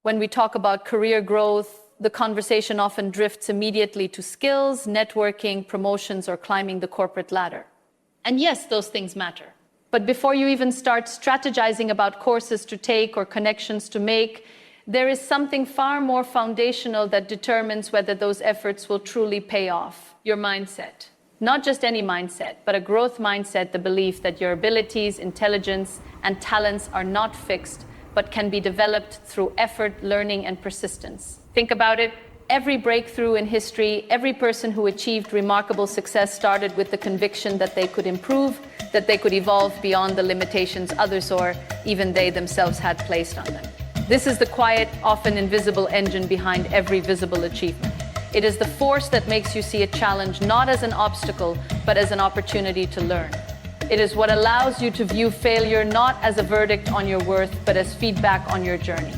When we talk about career growth, the conversation often drifts immediately to skills, networking, promotions, or climbing the corporate ladder. And yes, those things matter. But before you even start strategizing about courses to take or connections to make, there is something far more foundational that determines whether those efforts will truly pay off: your mindset. Not just any mindset, but a growth mindset, the belief that your abilities, intelligence, and talents are not fixed, but can be developed through effort, learning, and persistence. Think about it. Every breakthrough in history, every person who achieved remarkable success started with the conviction that they could improve, that they could evolve beyond the limitations others or even they themselves had placed on them. This is the quiet, often invisible engine behind every visible achievement. It is the force that makes you see a challenge not as an obstacle, but as an opportunity to learn. It is what allows you to view failure not as a verdict on your worth, but as feedback on your journey.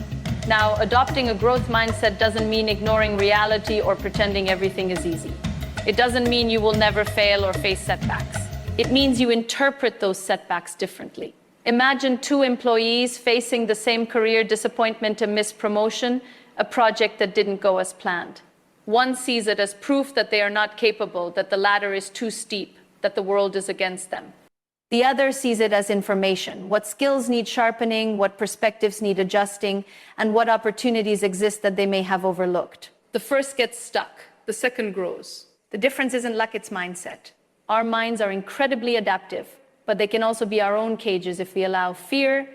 Now, adopting a growth mindset doesn't mean ignoring reality or pretending everything is easy. It doesn't mean you will never fail or face setbacks. It means you interpret those setbacks differently. Imagine two employees facing the same career disappointment, a missed promotion, a project that didn't go as planned. One sees it as proof that they are not capable, that the ladder is too steep, that the world is against them. The other sees it as information: what skills need sharpening, what perspectives need adjusting, and what opportunities exist that they may have overlooked. The first gets stuck, the second grows. The difference isn't luck, it's mindset. Our minds are incredibly adaptive, but they can also be our own cages if we allow fear,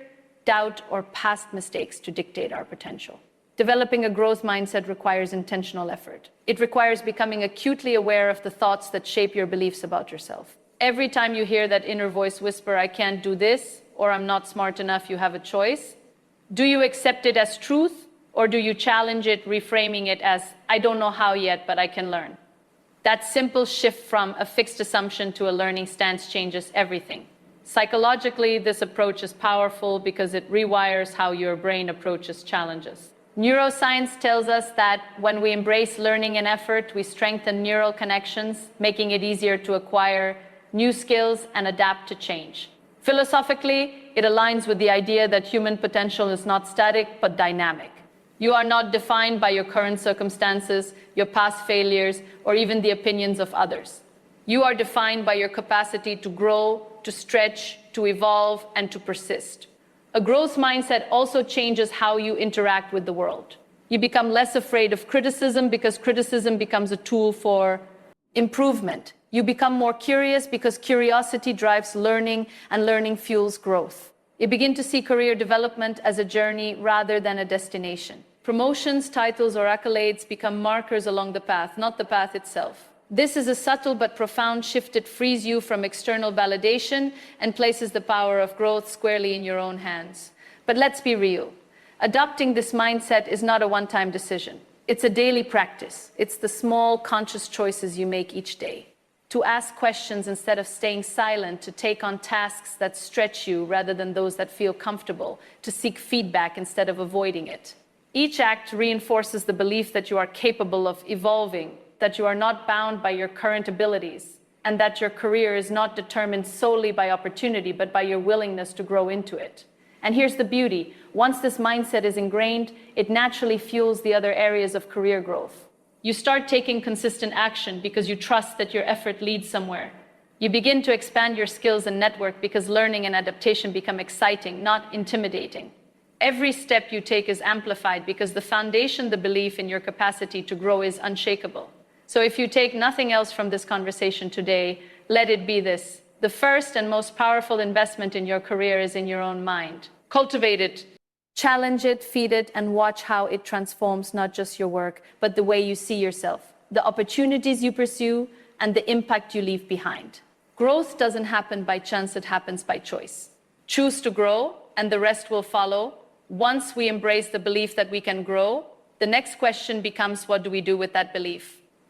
doubt, or past mistakes to dictate our potential. Developing a growth mindset requires intentional effort. It requires becoming acutely aware of the thoughts that shape your beliefs about yourself. Every time you hear that inner voice whisper, "I can't do this," or "I'm not smart enough," you have a choice. Do you accept it as truth, or do you challenge it, reframing it as, "I don't know how yet, but I can learn"? That simple shift from a fixed assumption to a learning stance changes everything. Psychologically, this approach is powerful because it rewires how your brain approaches challenges. Neuroscience tells us that when we embrace learning and effort, we strengthen neural connections, making it easier to acquire new skills and adapt to change. Philosophically, it aligns with the idea that human potential is not static, but dynamic. You are not defined by your current circumstances, your past failures, or even the opinions of others. You are defined by your capacity to grow, to stretch, to evolve, and to persist. A growth mindset also changes how you interact with the world. You become less afraid of criticism because criticism becomes a tool for improvement. You become more curious because curiosity drives learning, and learning fuels growth. You begin to see career development as a journey rather than a destination. Promotions, titles, or accolades become markers along the path, not the path itself. This is a subtle but profound shift. It frees you from external validation and places the power of growth squarely in your own hands. But let's be real. Adopting this mindset is not a one-time decision. It's a daily practice. It's the small, conscious choices you make each day. To ask questions instead of staying silent, to take on tasks that stretch you rather than those that feel comfortable, to seek feedback instead of avoiding it. Each act reinforces the belief that you are capable of evolving, that you are not bound by your current abilities, and that your career is not determined solely by opportunity, but by your willingness to grow into it. And here's the beauty: once this mindset is ingrained, it naturally fuels the other areas of career growth. You start taking consistent action because you trust that your effort leads somewhere. You begin to expand your skills and network because learning and adaptation become exciting, not intimidating. Every step you take is amplified because the foundation, the belief in your capacity to grow, is unshakable. So if you take nothing else from this conversation today, let it be this: the first and most powerful investment in your career is in your own mind. Cultivate it. Challenge it, feed it, and watch how it transforms not just your work, but the way you see yourself, the opportunities you pursue, and the impact you leave behind. Growth doesn't happen by chance, it happens by choice. Choose to grow, and the rest will follow. Once we embrace the belief that we can grow, the next question becomes, what do we do with that belief?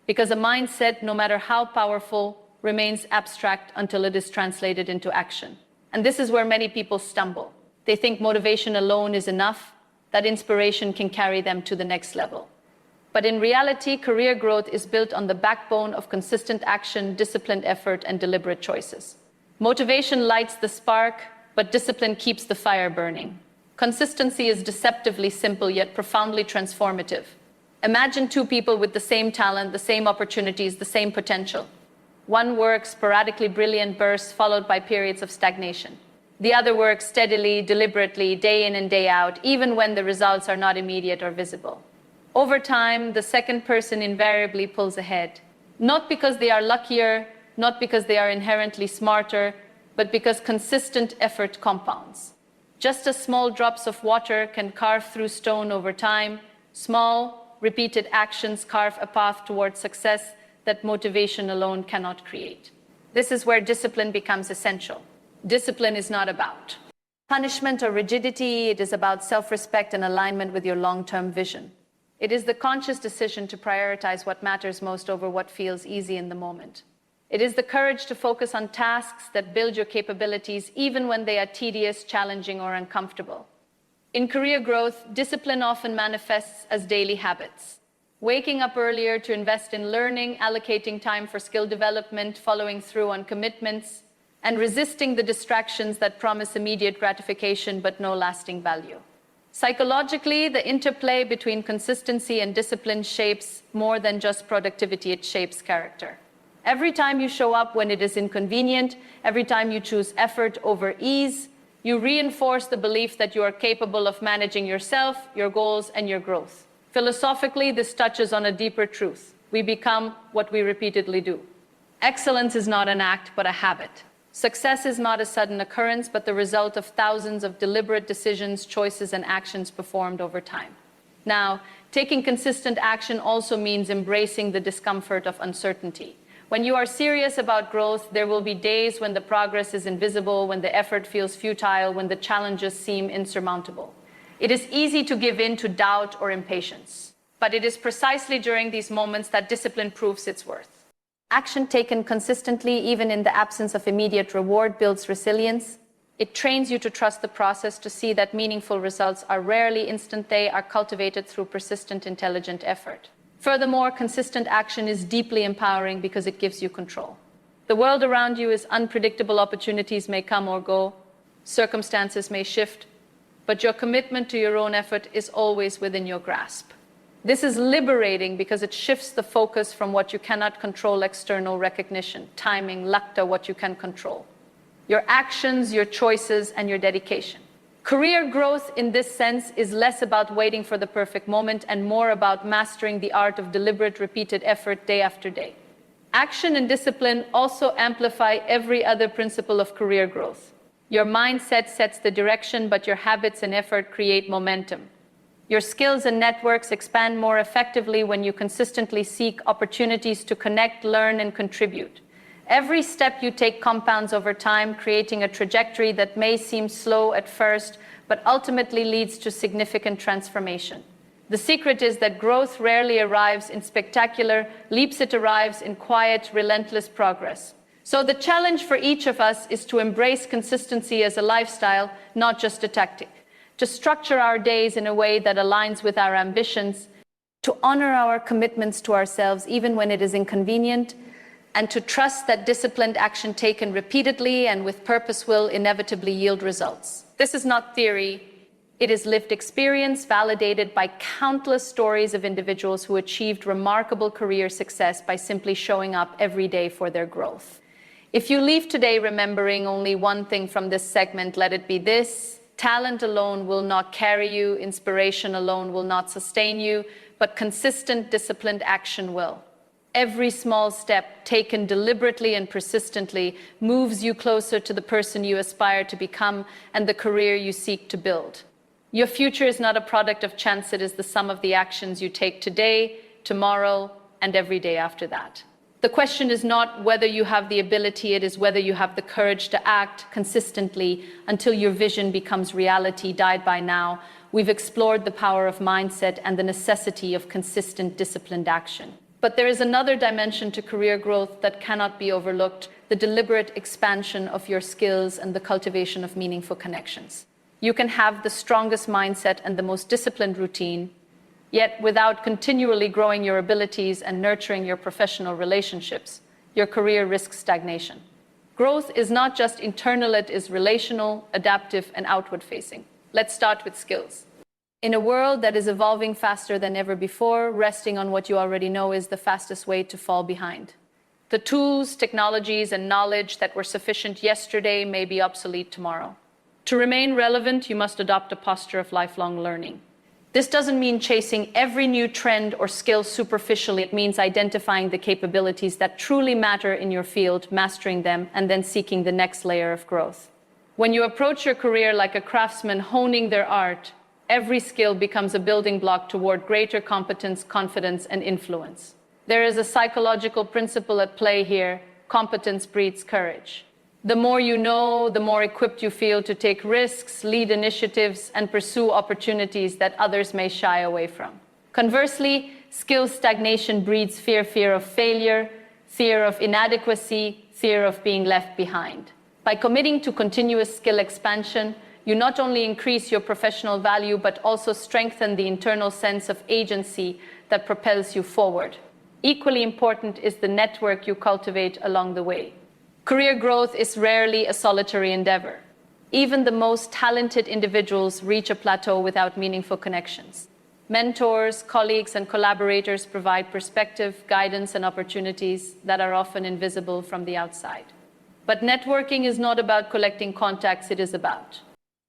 Because a mindset, no matter how powerful, remains abstract until it is translated into action. And this is where many people stumble. They think motivation alone is enough, that inspiration can carry them to the next level. But in reality, career growth is built on the backbone of consistent action, disciplined effort, and deliberate choices. Motivation lights the spark, but discipline keeps the fire burning. Consistency is deceptively simple yet profoundly transformative. Imagine two people with the same talent, the same opportunities, the same potential. One works sporadically brilliant bursts followed by periods of stagnation. The other works steadily, deliberately, day in and day out, even when the results are not immediate or visible. Over time, the second person invariably pulls ahead. Not because they are luckier, not because they are inherently smarter, but because consistent effort compounds. Just as small drops of water can carve through stone over time, small, repeated actions carve a path towards success that motivation alone cannot create. This is where discipline becomes essential. Discipline is not about punishment or rigidity, it is about self-respect and alignment with your long-term vision. It is the conscious decision to prioritize what matters most over what feels easy in the moment. It is the courage to focus on tasks that build your capabilities even when they are tedious, challenging, or uncomfortable. In career growth, discipline often manifests as daily habits. Waking up earlier to invest in learning, allocating time for skill development, following through on commitments, and resisting the distractions that promise immediate gratification but no lasting value. Psychologically, the interplay between consistency and discipline shapes more than just productivity, it shapes character. Every time you show up when it is inconvenient, every time you choose effort over ease, you reinforce the belief that you are capable of managing yourself, your goals, and your growth. Philosophically, this touches on a deeper truth. We become what we repeatedly do. Excellence is not an act, but a habit. Success is not a sudden occurrence, but the result of thousands of deliberate decisions, choices, and actions performed over time. Now, taking consistent action also means embracing the discomfort of uncertainty. When you are serious about growth, there will be days when the progress is invisible, when the effort feels futile, when the challenges seem insurmountable. It is easy to give in to doubt or impatience, but it is precisely during these moments that discipline proves its worth. Action taken consistently, even in the absence of immediate reward, builds resilience. It trains you to trust the process, to see that meaningful results are rarely instant, they are cultivated through persistent, intelligent effort. Furthermore, consistent action is deeply empowering because it gives you control. The world around you is unpredictable, opportunities may come or go, circumstances may shift, but your commitment to your own effort is always within your grasp. This is liberating because it shifts the focus from what you cannot control, external recognition, timing, luck, to what you can control. Your actions, your choices, and your dedication. Career growth in this sense is less about waiting for the perfect moment and more about mastering the art of deliberate, repeated effort day after day. Action and discipline also amplify every other principle of career growth. Your mindset sets the direction, but your habits and effort create momentum. Your skills and networks expand more effectively when you consistently seek opportunities to connect, learn, and contribute. Every step you take compounds over time, creating a trajectory that may seem slow at first, but ultimately leads to significant transformation. The secret is that growth rarely arrives in spectacular leaps, it arrives in quiet, relentless progress. So the challenge for each of us is to embrace consistency as a lifestyle, not just a tactic. To structure our days in a way that aligns with our ambitions, to honor our commitments to ourselves even when it is inconvenient, and to trust that disciplined action taken repeatedly and with purpose will inevitably yield results. This is not theory, it is lived experience validated by countless stories of individuals who achieved remarkable career success by simply showing up every day for their growth. If you leave today remembering only one thing from this segment, let it be this: talent alone will not carry you, inspiration alone will not sustain you, but consistent, disciplined action will. Every small step taken deliberately and persistently moves you closer to the person you aspire to become and the career you seek to build. Your future is not a product of chance, it is the sum of the actions you take today, tomorrow, and every day after that. The question is not whether you have the ability, it is whether you have the courage to act consistently until your vision becomes reality. Died by now, we've explored the power of mindset and the necessity of consistent, disciplined action. But there is another dimension to career growth that cannot be overlooked: the deliberate expansion of your skills and the cultivation of meaningful connections. You can have the strongest mindset and the most disciplined routine, yet without continually growing your abilities and nurturing your professional relationships, your career risks stagnation. Growth is not just internal, it is relational, adaptive, and outward-facing. Let's start with skills. In a world that is evolving faster than ever before, resting on what you already know is the fastest way to fall behind. The tools, technologies, and knowledge that were sufficient yesterday may be obsolete tomorrow. To remain relevant, you must adopt a posture of lifelong learning. This doesn't mean chasing every new trend or skill superficially. It means identifying the capabilities that truly matter in your field, mastering them, and then seeking the next layer of growth. When you approach your career like a craftsman honing their art, every skill becomes a building block toward greater competence, confidence, and influence. There is a psychological principle at play here: competence breeds courage. The more you know, the more equipped you feel to take risks, lead initiatives, and pursue opportunities that others may shy away from. Conversely, skill stagnation breeds fear of failure, fear of inadequacy, fear of being left behind. By committing to continuous skill expansion, you not only increase your professional value, but also strengthen the internal sense of agency that propels you forward. Equally important is the network you cultivate along the way. Career growth is rarely a solitary endeavor. Even the most talented individuals reach a plateau without meaningful connections. Mentors, colleagues, and collaborators provide perspective, guidance, and opportunities that are often invisible from the outside. But networking is not about collecting contacts, it is about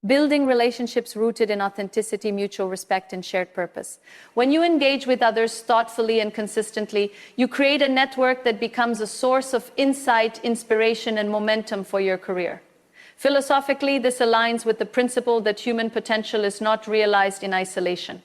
building relationships rooted in authenticity, mutual respect, and shared purpose. When you engage with others thoughtfully and consistently, you create a network that becomes a source of insight, inspiration, and momentum for your career. Philosophically, this aligns with the principle that human potential is not realized in isolation.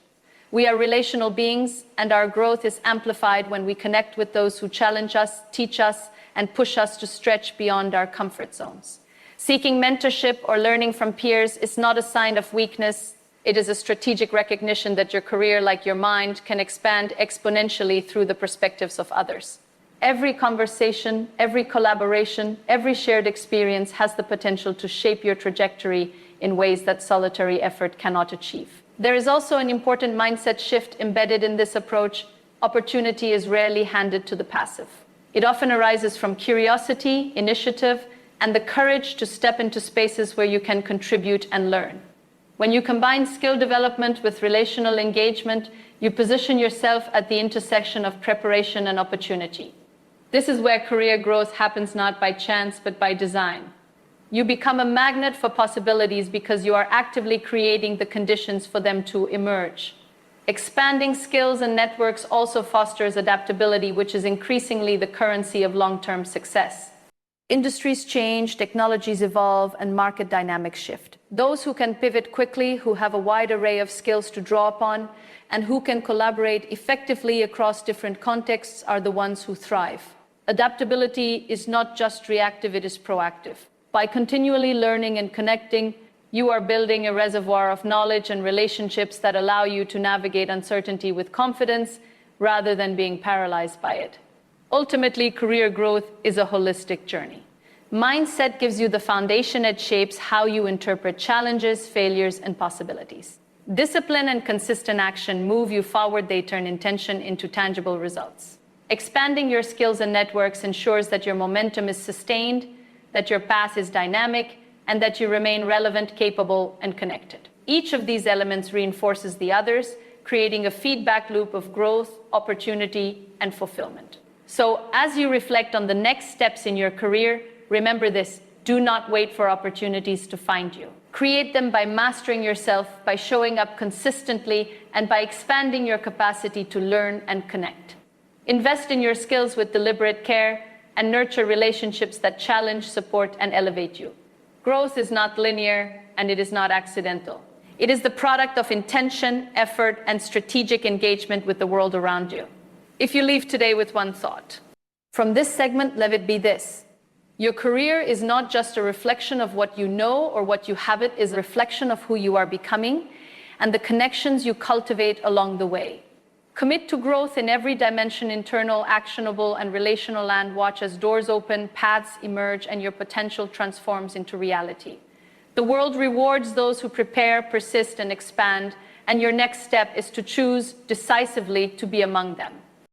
We are relational beings, and our growth is amplified when we connect with those who challenge us, teach us, and push us to stretch beyond our comfort zones. Seeking mentorship or learning from peers is not a sign of weakness. It is a strategic recognition that your career, like your mind, can expand exponentially through the perspectives of others. Every conversation, every collaboration, every shared experience has the potential to shape your trajectory in ways that solitary effort cannot achieve. There is also an important mindset shift embedded in this approach. Opportunity is rarely handed to the passive. It often arises from curiosity, initiative, and the courage to step into spaces where you can contribute and learn. When you combine skill development with relational engagement, you position yourself at the intersection of preparation and opportunity. This is where career growth happens not by chance, but by design. You become a magnet for possibilities because you are actively creating the conditions for them to emerge. Expanding skills and networks also fosters adaptability, which is increasingly the currency of long-term success. Industries change, technologies evolve, and market dynamics shift. Those who can pivot quickly, who have a wide array of skills to draw upon, and who can collaborate effectively across different contexts are the ones who thrive. Adaptability is not just reactive, it is proactive. By continually learning and connecting, you are building a reservoir of knowledge and relationships that allow you to navigate uncertainty with confidence rather than being paralyzed by it. Ultimately, career growth is a holistic journey. Mindset gives you the foundation. It shapes how you interpret challenges, failures, and possibilities. Discipline and consistent action move you forward. They turn intention into tangible results. Expanding your skills and networks ensures that your momentum is sustained, that your path is dynamic, and that you remain relevant, capable, and connected. Each of these elements reinforces the others, creating a feedback loop of growth, opportunity, and fulfillment. So, as you reflect on the next steps in your career, remember this: do not wait for opportunities to find you. Create them by mastering yourself, by showing up consistently, and by expanding your capacity to learn and connect. Invest in your skills with deliberate care and nurture relationships that challenge, support, and elevate you. Growth is not linear, and it is not accidental. It is the product of intention, effort, and strategic engagement with the world around you. If you leave today with one thought from this segment, let it be this: your career is not just a reflection of what you know or what you have, it is a reflection of who you are becoming and the connections you cultivate along the way. Commit to growth in every dimension: internal, actionable, and relational, and watch as doors open, paths emerge, and your potential transforms into reality. The world rewards those who prepare, persist, and expand, and your next step is to choose decisively to be among them.